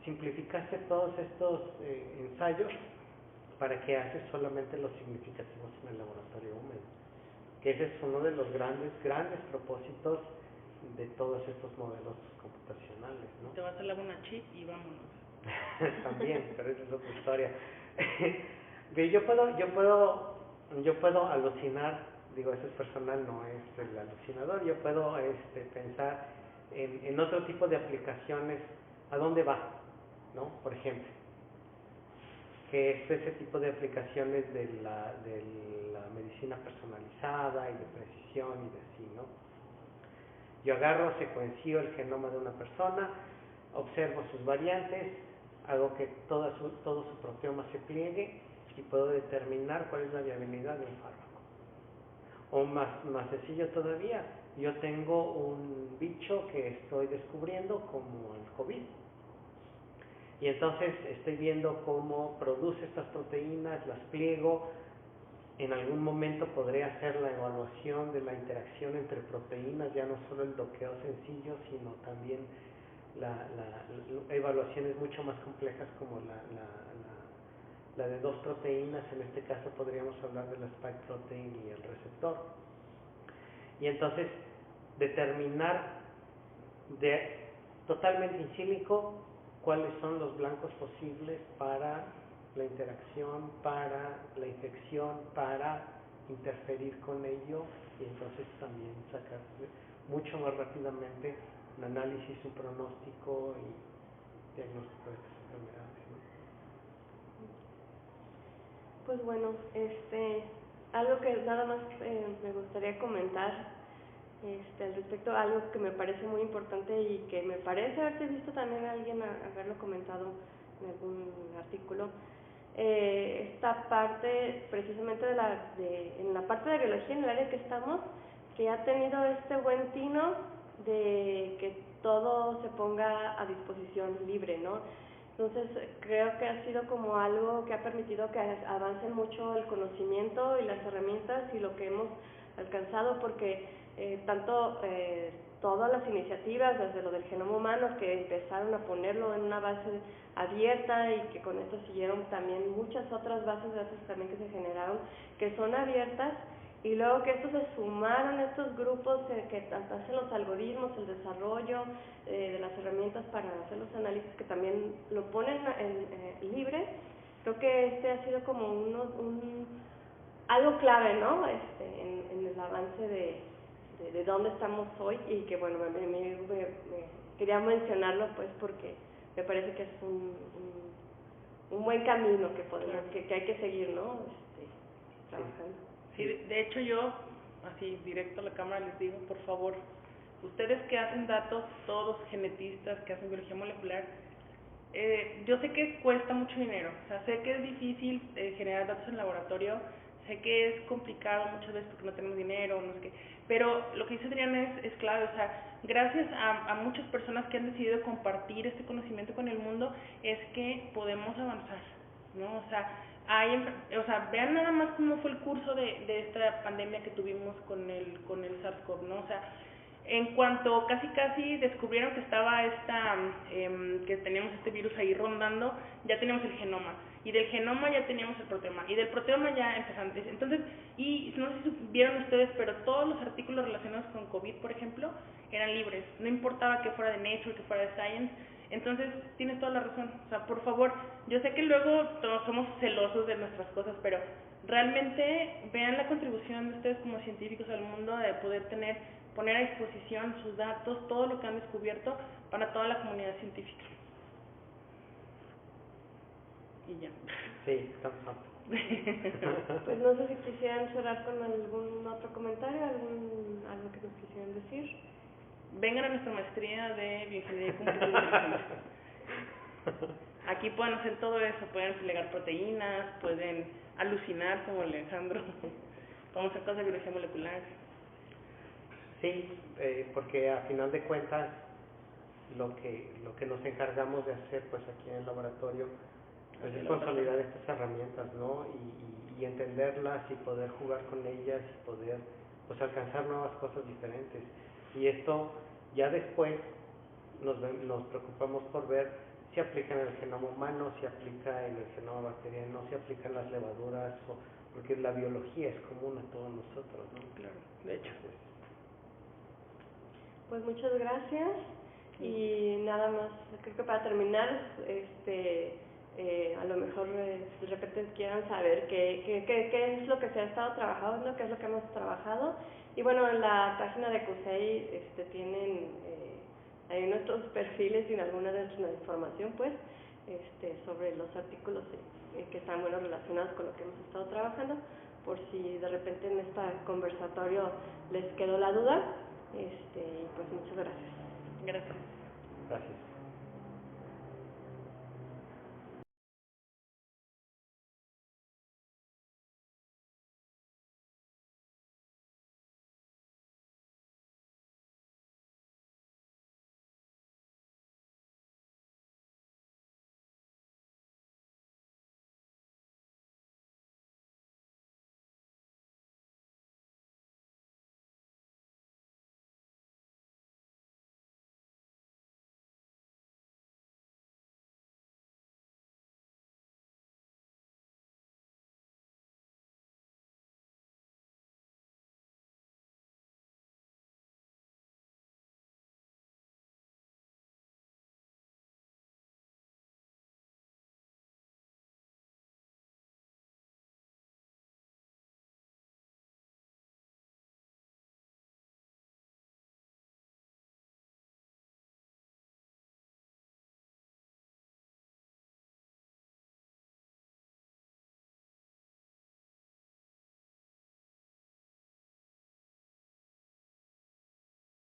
simplificaste todos estos ensayos para que haces solamente los significativos en el laboratorio húmedo, que ese es uno de los grandes propósitos de todos estos modelos computacionales, ¿no? Te vas a la una chip y vámonos. También, pero esa es otra historia. Yo puedo alucinar, digo, eso es personal, no es el alucinador. Yo puedo pensar en otro tipo de aplicaciones. ¿A dónde va? ¿No? Por ejemplo, que es ese tipo de aplicaciones de la medicina personalizada y de precisión y de así, ¿no? Yo agarro, secuencio el genoma de una persona, observo sus variantes, hago que todo su proteoma se pliegue y puedo determinar cuál es la viabilidad de un fármaco. O más sencillo todavía, yo tengo un bicho que estoy descubriendo como el COVID. Y entonces estoy viendo cómo produce estas proteínas, las pliego. En algún momento podré hacer la evaluación de la interacción entre proteínas, ya no solo el doqueo sencillo, sino también evaluaciones mucho más complejas como la de dos proteínas. En este caso podríamos hablar de la spike protein y el receptor. Y entonces determinar totalmente in silico cuáles son los blancos posibles para la interacción, para la infección, para interferir con ello, y entonces también sacar mucho más rápidamente un análisis, un pronóstico y diagnóstico de estas enfermedades, ¿no? Pues bueno, algo que nada más me gustaría comentar al respecto, algo que me parece muy importante y que me parece haberte visto también a alguien haberlo comentado en algún artículo, esta parte precisamente en la parte de biología, en el área que estamos, que ha tenido este buen tino de que todo se ponga a disposición libre, ¿no? Entonces creo que ha sido como algo que ha permitido que avance mucho el conocimiento y las herramientas y lo que hemos alcanzado, porque tanto todas las iniciativas, desde lo del genoma humano, que empezaron a ponerlo en una base abierta y que con esto siguieron también muchas otras bases de datos también que se generaron, que son abiertas, y luego que estos se sumaron estos grupos que hacen los algoritmos, el desarrollo de las herramientas para hacer los análisis, que también lo ponen libre. Creo que ha sido como algo clave, ¿no? En el avance de dónde estamos hoy, y que bueno, me quería mencionarlo pues porque me parece que es un buen camino que podemos, que hay que seguir, ¿no? Trabajando. Sí, de hecho yo, así directo a la cámara, les digo, por favor, ustedes que hacen datos, todos genetistas que hacen biología molecular, yo sé que cuesta mucho dinero, o sea, sé que es difícil generar datos en laboratorio, sé que es complicado muchas veces porque no tenemos dinero, no sé qué, pero lo que dice Adriana es clave, o sea, gracias a muchas personas que han decidido compartir este conocimiento con el mundo, es que podemos avanzar, ¿no? O sea, vean nada más cómo fue el curso de esta pandemia que tuvimos con el SARS-CoV, ¿no? O sea, en cuanto casi descubrieron que estaba que teníamos este virus ahí rondando, ya teníamos el genoma, y del genoma ya teníamos el proteoma, y del proteoma ya empezamos. Entonces, y no sé si vieron ustedes, pero todos los artículos relacionados con COVID, por ejemplo, eran libres, no importaba que fuera de Nature, que fuera de Science. Entonces, tienes toda la razón, o sea, por favor, yo sé que luego todos somos celosos de nuestras cosas, pero realmente vean la contribución de ustedes como científicos al mundo, de poder poner a disposición sus datos, todo lo que han descubierto para toda la comunidad científica. Y ya. Sí, estamos. Pues no sé si quisieran cerrar con algún otro comentario, algo que nos quisieran decir. Vengan a nuestra maestría de bioingeniería y computación. Aquí pueden hacer todo eso, pueden plegar proteínas, pueden alucinar como Alejandro, podemos hacer cosas de biología molecular. Sí, porque a final de cuentas lo que nos encargamos de hacer pues aquí en el laboratorio pues es consolidar estas herramientas, ¿no? Y y entenderlas y poder jugar con ellas y poder pues alcanzar nuevas cosas diferentes. Y esto ya después nos preocupamos por ver si aplica en el genoma humano, si aplica en el genoma bacteriano, si aplica en las levaduras, porque la biología es común a todos nosotros, ¿no? Claro, de hecho. Pues muchas gracias y nada más, creo que para terminar, a lo mejor de repente quieran saber qué es lo que se ha estado trabajando, qué es lo que hemos trabajado. Y bueno, en la página de CUSEI tienen ahí nuestros perfiles y alguna de nuestra información, pues, sobre los artículos que están relacionados con lo que hemos estado trabajando, por si de repente en este conversatorio les quedó la duda. Y pues muchas gracias. Gracias. Gracias.